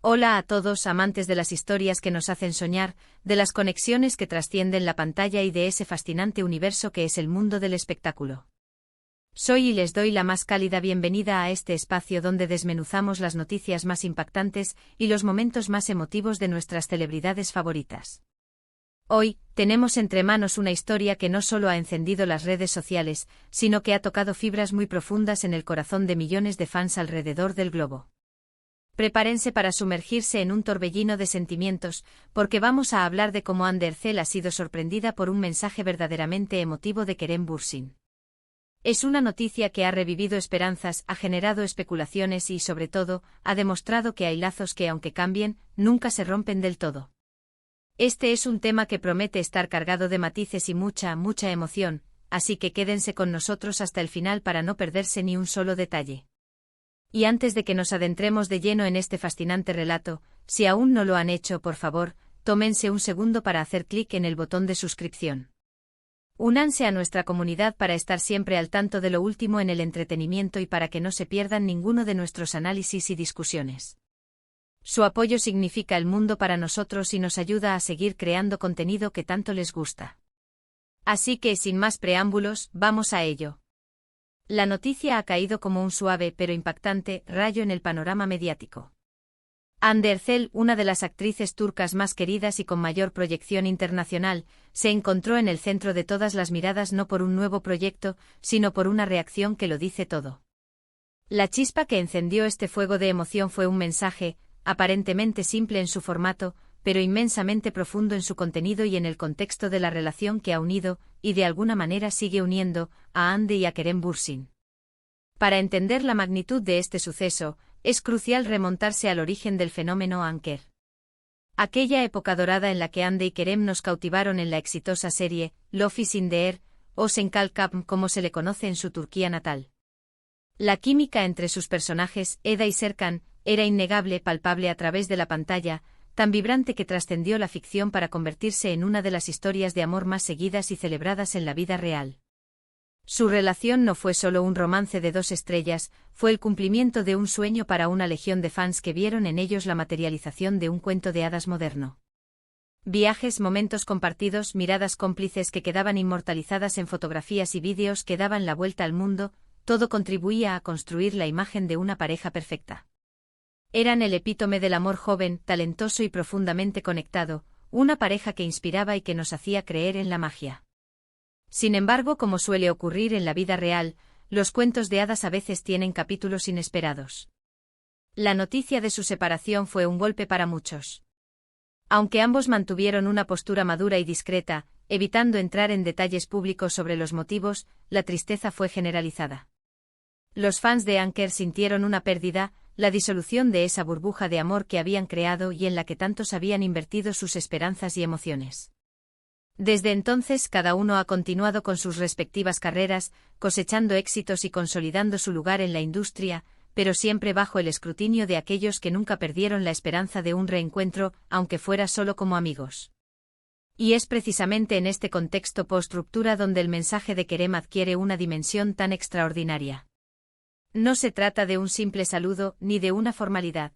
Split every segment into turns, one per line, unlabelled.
Hola a todos amantes de las historias que nos hacen soñar, de las conexiones que trascienden la pantalla y de ese fascinante universo que es el mundo del espectáculo. Soy y les doy la más cálida bienvenida a este espacio donde desmenuzamos las noticias más impactantes y los momentos más emotivos de nuestras celebridades favoritas. Hoy, tenemos entre manos una historia que no solo ha encendido las redes sociales, sino que ha tocado fibras muy profundas en el corazón de millones de fans alrededor del globo. Prepárense para sumergirse en un torbellino de sentimientos, porque vamos a hablar de cómo Ander Zel ha sido sorprendida por un mensaje verdaderamente emotivo de Kerem Bürsin. Es una noticia que ha revivido esperanzas, ha generado especulaciones y, sobre todo, ha demostrado que hay lazos que, aunque cambien, nunca se rompen del todo. Este es un tema que promete estar cargado de matices y mucha emoción, así que quédense con nosotros hasta el final para no perderse ni un solo detalle. Y antes de que nos adentremos de lleno en este fascinante relato, si aún no lo han hecho, por favor, tómense un segundo para hacer clic en el botón de suscripción. Únanse a nuestra comunidad para estar siempre al tanto de lo último en el entretenimiento y para que no se pierdan ninguno de nuestros análisis y discusiones. Su apoyo significa el mundo para nosotros y nos ayuda a seguir creando contenido que tanto les gusta. Así que, sin más preámbulos, vamos a ello. La noticia ha caído como un suave pero impactante rayo en el panorama mediático. Ander Zel, una de las actrices turcas más queridas y con mayor proyección internacional, se encontró en el centro de todas las miradas no por un nuevo proyecto, sino por una reacción que lo dice todo. La chispa que encendió este fuego de emoción fue un mensaje, aparentemente simple en su formato, pero inmensamente profundo en su contenido y en el contexto de la relación que ha unido, y de alguna manera sigue uniendo, a Hande y a Kerem Bürsin. Para entender la magnitud de este suceso, es crucial remontarse al origen del fenómeno Anker. Aquella época dorada en la que Hande y Kerem nos cautivaron en la exitosa serie, Love is in the Air, o Senkalkam como se le conoce en su Turquía natal. La química entre sus personajes, Eda y Serkan, era innegable, palpable a través de la pantalla, tan vibrante que trascendió la ficción para convertirse en una de las historias de amor más seguidas y celebradas en la vida real. Su relación no fue solo un romance de dos estrellas, fue el cumplimiento de un sueño para una legión de fans que vieron en ellos la materialización de un cuento de hadas moderno. Viajes, momentos compartidos, miradas cómplices que quedaban inmortalizadas en fotografías y vídeos que daban la vuelta al mundo, todo contribuía a construir la imagen de una pareja perfecta. Eran el epítome del amor joven, talentoso y profundamente conectado, una pareja que inspiraba y que nos hacía creer en la magia. Sin embargo, como suele ocurrir en la vida real, los cuentos de hadas a veces tienen capítulos inesperados. La noticia de su separación fue un golpe para muchos. Aunque ambos mantuvieron una postura madura y discreta, evitando entrar en detalles públicos sobre los motivos, la tristeza fue generalizada. Los fans de Anker sintieron una pérdida, la disolución de esa burbuja de amor que habían creado y en la que tantos habían invertido sus esperanzas y emociones. Desde entonces cada uno ha continuado con sus respectivas carreras, cosechando éxitos y consolidando su lugar en la industria, pero siempre bajo el escrutinio de aquellos que nunca perdieron la esperanza de un reencuentro, aunque fuera solo como amigos. Y es precisamente en este contexto post-ruptura donde el mensaje de Kerem adquiere una dimensión tan extraordinaria. No se trata de un simple saludo, ni de una formalidad.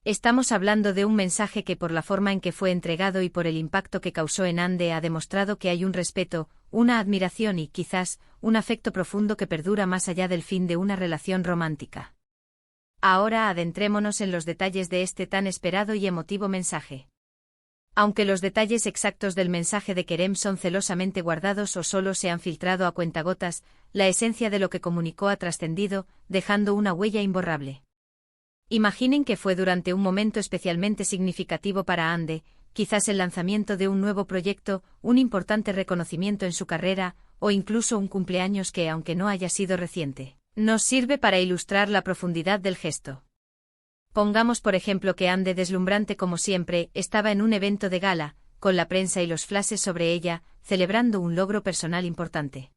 Estamos hablando de un mensaje que por la forma en que fue entregado y por el impacto que causó en Hande ha demostrado que hay un respeto, una admiración y, quizás, un afecto profundo que perdura más allá del fin de una relación romántica. Ahora adentrémonos en los detalles de este tan esperado y emotivo mensaje. Aunque los detalles exactos del mensaje de Kerem son celosamente guardados o solo se han filtrado a cuentagotas, la esencia de lo que comunicó ha trascendido, dejando una huella imborrable. Imaginen que fue durante un momento especialmente significativo para Hande, quizás el lanzamiento de un nuevo proyecto, un importante reconocimiento en su carrera, o incluso un cumpleaños que, aunque no haya sido reciente, nos sirve para ilustrar la profundidad del gesto. Pongamos por ejemplo que Hande, deslumbrante como siempre, estaba en un evento de gala, con la prensa y los flashes sobre ella, celebrando un logro personal importante.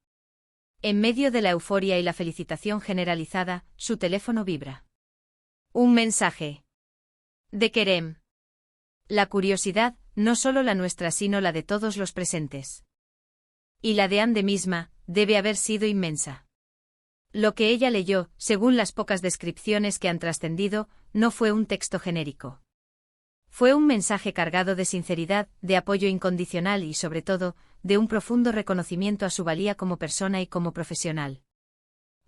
En medio de la euforia y la felicitación generalizada, su teléfono vibra. Un mensaje. De Kerem. La curiosidad, no solo la nuestra sino la de todos los presentes. Y la de Hande misma, debe haber sido inmensa. Lo que ella leyó, según las pocas descripciones que han trascendido, no fue un texto genérico. Fue un mensaje cargado de sinceridad, de apoyo incondicional y, sobre todo, de un profundo reconocimiento a su valía como persona y como profesional.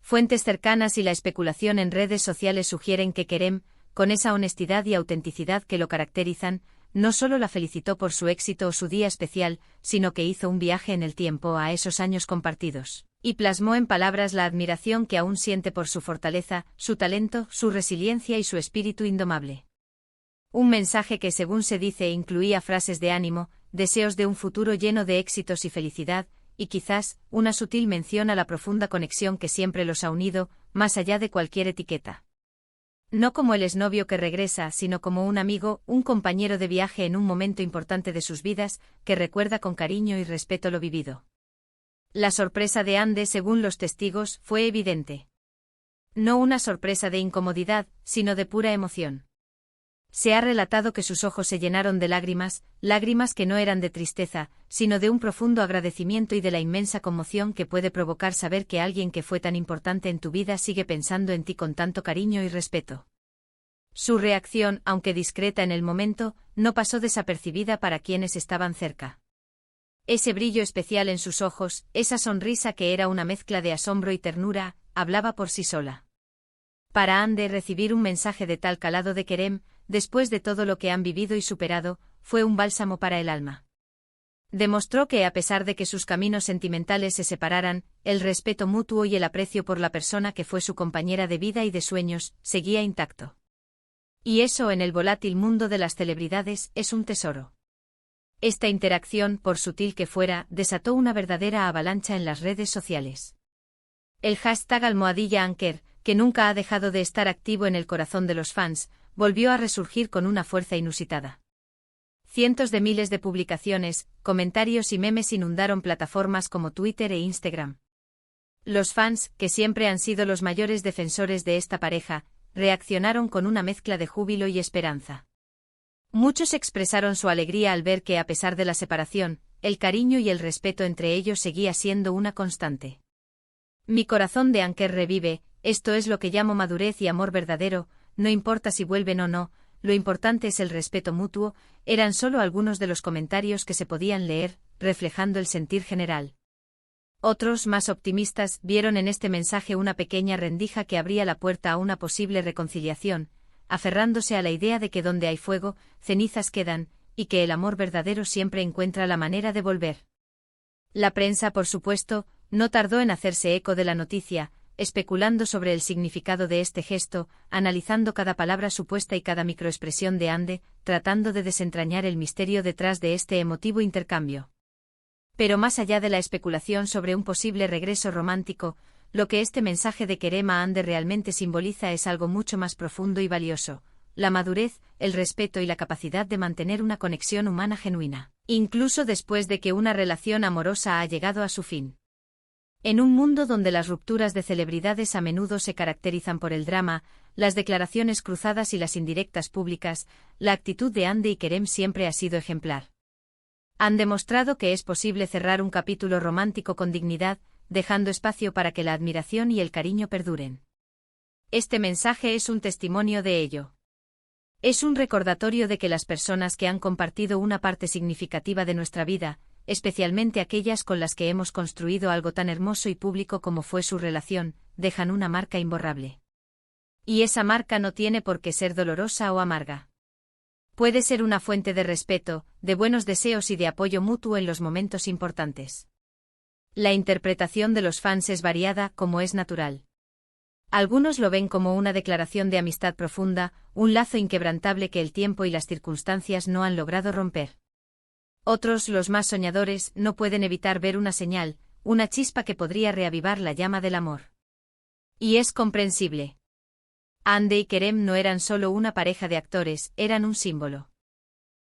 Fuentes cercanas y la especulación en redes sociales sugieren que Kerem, con esa honestidad y autenticidad que lo caracterizan, no solo la felicitó por su éxito o su día especial, sino que hizo un viaje en el tiempo a esos años compartidos, y plasmó en palabras la admiración que aún siente por su fortaleza, su talento, su resiliencia y su espíritu indomable. Un mensaje que, según se dice, incluía frases de ánimo, deseos de un futuro lleno de éxitos y felicidad, y quizás, una sutil mención a la profunda conexión que siempre los ha unido, más allá de cualquier etiqueta. No como el exnovio que regresa, sino como un amigo, un compañero de viaje en un momento importante de sus vidas, que recuerda con cariño y respeto lo vivido. La sorpresa de Ande, según los testigos, fue evidente. No una sorpresa de incomodidad, sino de pura emoción. Se ha relatado que sus ojos se llenaron de lágrimas, lágrimas que no eran de tristeza, sino de un profundo agradecimiento y de la inmensa conmoción que puede provocar saber que alguien que fue tan importante en tu vida sigue pensando en ti con tanto cariño y respeto. Su reacción, aunque discreta en el momento, no pasó desapercibida para quienes estaban cerca. Ese brillo especial en sus ojos, esa sonrisa que era una mezcla de asombro y ternura, hablaba por sí sola. Para Ande, recibir un mensaje de tal calado de Kerem, después de todo lo que han vivido y superado, fue un bálsamo para el alma. Demostró que, a pesar de que sus caminos sentimentales se separaran, el respeto mutuo y el aprecio por la persona que fue su compañera de vida y de sueños, seguía intacto. Y eso, en el volátil mundo de las celebridades, es un tesoro. Esta interacción, por sutil que fuera, desató una verdadera avalancha en las redes sociales. El hashtag #Anker, que nunca ha dejado de estar activo en el corazón de los fans, volvió a resurgir con una fuerza inusitada. Cientos de miles de publicaciones, comentarios y memes inundaron plataformas como Twitter e Instagram. Los fans, que siempre han sido los mayores defensores de esta pareja, reaccionaron con una mezcla de júbilo y esperanza. Muchos expresaron su alegría al ver que, a pesar de la separación, el cariño y el respeto entre ellos seguía siendo una constante. Mi corazón de Anker revive, esto es lo que llamo madurez y amor verdadero, no importa si vuelven o no, lo importante es el respeto mutuo, eran solo algunos de los comentarios que se podían leer, reflejando el sentir general. Otros, más optimistas, vieron en este mensaje una pequeña rendija que abría la puerta a una posible reconciliación, aferrándose a la idea de que donde hay fuego, cenizas quedan, y que el amor verdadero siempre encuentra la manera de volver. La prensa, por supuesto, no tardó en hacerse eco de la noticia, especulando sobre el significado de este gesto, analizando cada palabra supuesta y cada microexpresión de Ande, tratando de desentrañar el misterio detrás de este emotivo intercambio. Pero más allá de la especulación sobre un posible regreso romántico, lo que este mensaje de Kerem a Ande realmente simboliza es algo mucho más profundo y valioso: la madurez, el respeto y la capacidad de mantener una conexión humana genuina, incluso después de que una relación amorosa ha llegado a su fin. En un mundo donde las rupturas de celebridades a menudo se caracterizan por el drama, las declaraciones cruzadas y las indirectas públicas, la actitud de Ande y Kerem siempre ha sido ejemplar. Han demostrado que es posible cerrar un capítulo romántico con dignidad, dejando espacio para que la admiración y el cariño perduren. Este mensaje es un testimonio de ello. Es un recordatorio de que las personas que han compartido una parte significativa de nuestra vida, especialmente aquellas con las que hemos construido algo tan hermoso y público como fue su relación, dejan una marca imborrable. Y esa marca no tiene por qué ser dolorosa o amarga. Puede ser una fuente de respeto, de buenos deseos y de apoyo mutuo en los momentos importantes. La interpretación de los fans es variada, como es natural. Algunos lo ven como una declaración de amistad profunda, un lazo inquebrantable que el tiempo y las circunstancias no han logrado romper. Otros, los más soñadores, no pueden evitar ver una señal, una chispa que podría reavivar la llama del amor. Y es comprensible. Ande y Kerem no eran solo una pareja de actores, eran un símbolo.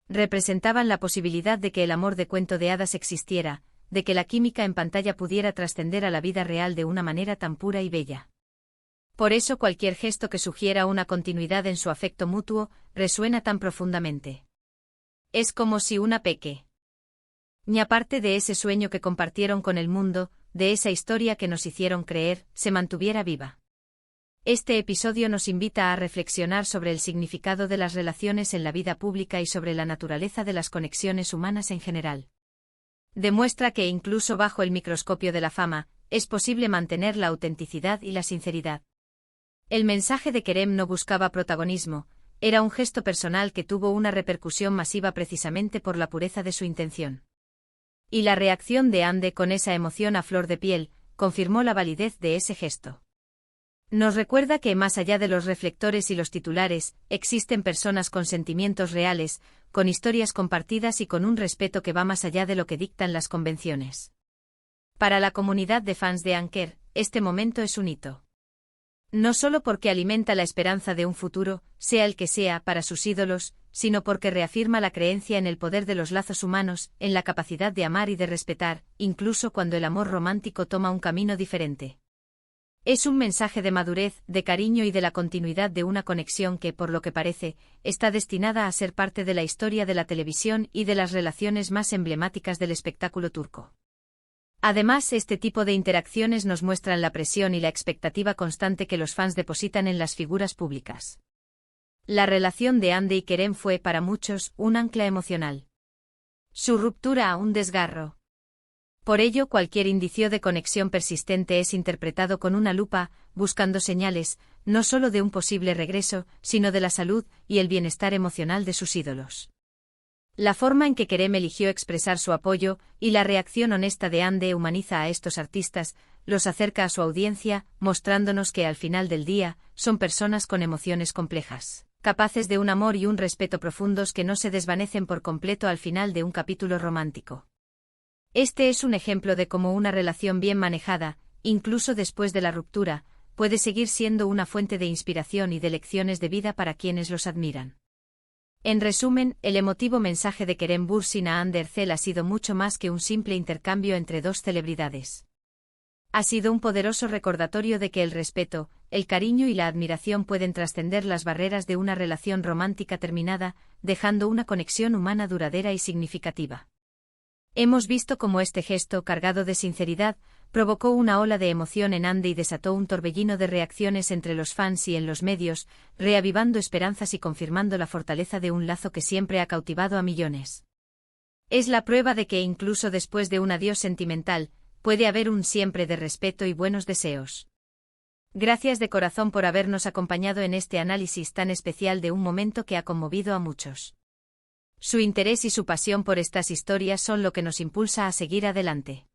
Representaban la posibilidad de que el amor de cuento de hadas existiera, de que la química en pantalla pudiera trascender a la vida real de una manera tan pura y bella. Por eso cualquier gesto que sugiera una continuidad en su afecto mutuo, resuena tan profundamente. Es como si una pequeña parte de ese sueño que compartieron con el mundo, de esa historia que nos hicieron creer, se mantuviera viva. Este episodio nos invita a reflexionar sobre el significado de las relaciones en la vida pública y sobre la naturaleza de las conexiones humanas en general. Demuestra que incluso bajo el microscopio de la fama, es posible mantener la autenticidad y la sinceridad. El mensaje de Kerem no buscaba protagonismo, era un gesto personal que tuvo una repercusión masiva precisamente por la pureza de su intención. Y la reacción de Hande con esa emoción a flor de piel, confirmó la validez de ese gesto. Nos recuerda que más allá de los reflectores y los titulares, existen personas con sentimientos reales, con historias compartidas y con un respeto que va más allá de lo que dictan las convenciones. Para la comunidad de fans de Anker, este momento es un hito. No solo porque alimenta la esperanza de un futuro, sea el que sea, para sus ídolos, sino porque reafirma la creencia en el poder de los lazos humanos, en la capacidad de amar y de respetar, incluso cuando el amor romántico toma un camino diferente. Es un mensaje de madurez, de cariño y de la continuidad de una conexión que, por lo que parece, está destinada a ser parte de la historia de la televisión y de las relaciones más emblemáticas del espectáculo turco. Además, este tipo de interacciones nos muestran la presión y la expectativa constante que los fans depositan en las figuras públicas. La relación de Hande y Kerem fue, para muchos, un ancla emocional. Su ruptura, un desgarro. Por ello, cualquier indicio de conexión persistente es interpretado con una lupa, buscando señales, no solo de un posible regreso, sino de la salud y el bienestar emocional de sus ídolos. La forma en que Kerem eligió expresar su apoyo y la reacción honesta de Hande humaniza a estos artistas, los acerca a su audiencia, mostrándonos que al final del día, son personas con emociones complejas, capaces de un amor y un respeto profundos que no se desvanecen por completo al final de un capítulo romántico. Este es un ejemplo de cómo una relación bien manejada, incluso después de la ruptura, puede seguir siendo una fuente de inspiración y de lecciones de vida para quienes los admiran. En resumen, el emotivo mensaje de Kerem Bürsin a Hande Erçel ha sido mucho más que un simple intercambio entre dos celebridades. Ha sido un poderoso recordatorio de que el respeto, el cariño y la admiración pueden trascender las barreras de una relación romántica terminada, dejando una conexión humana duradera y significativa. Hemos visto cómo este gesto, cargado de sinceridad, provocó una ola de emoción en Hande y desató un torbellino de reacciones entre los fans y en los medios, reavivando esperanzas y confirmando la fortaleza de un lazo que siempre ha cautivado a millones. Es la prueba de que incluso después de un adiós sentimental, puede haber un siempre de respeto y buenos deseos. Gracias de corazón por habernos acompañado en este análisis tan especial de un momento que ha conmovido a muchos. Su interés y su pasión por estas historias son lo que nos impulsa a seguir adelante.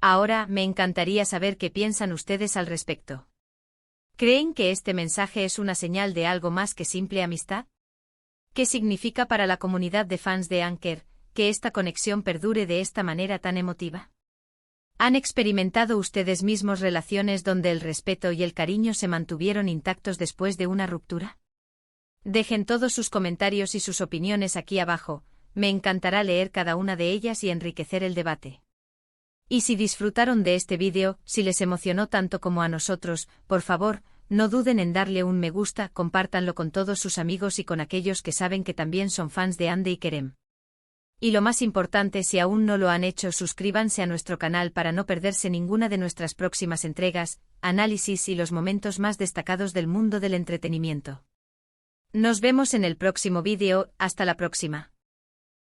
Ahora, me encantaría saber qué piensan ustedes al respecto. ¿Creen que este mensaje es una señal de algo más que simple amistad? ¿Qué significa para la comunidad de fans de Anker que esta conexión perdure de esta manera tan emotiva? ¿Han experimentado ustedes mismos relaciones donde el respeto y el cariño se mantuvieron intactos después de una ruptura? Dejen todos sus comentarios y sus opiniones aquí abajo, me encantará leer cada una de ellas y enriquecer el debate. Y si disfrutaron de este vídeo, si les emocionó tanto como a nosotros, por favor, no duden en darle un me gusta, compártanlo con todos sus amigos y con aquellos que saben que también son fans de Hande y Kerem. Y lo más importante, si aún no lo han hecho, suscríbanse a nuestro canal para no perderse ninguna de nuestras próximas entregas, análisis y los momentos más destacados del mundo del entretenimiento. Nos vemos en el próximo vídeo, hasta la próxima.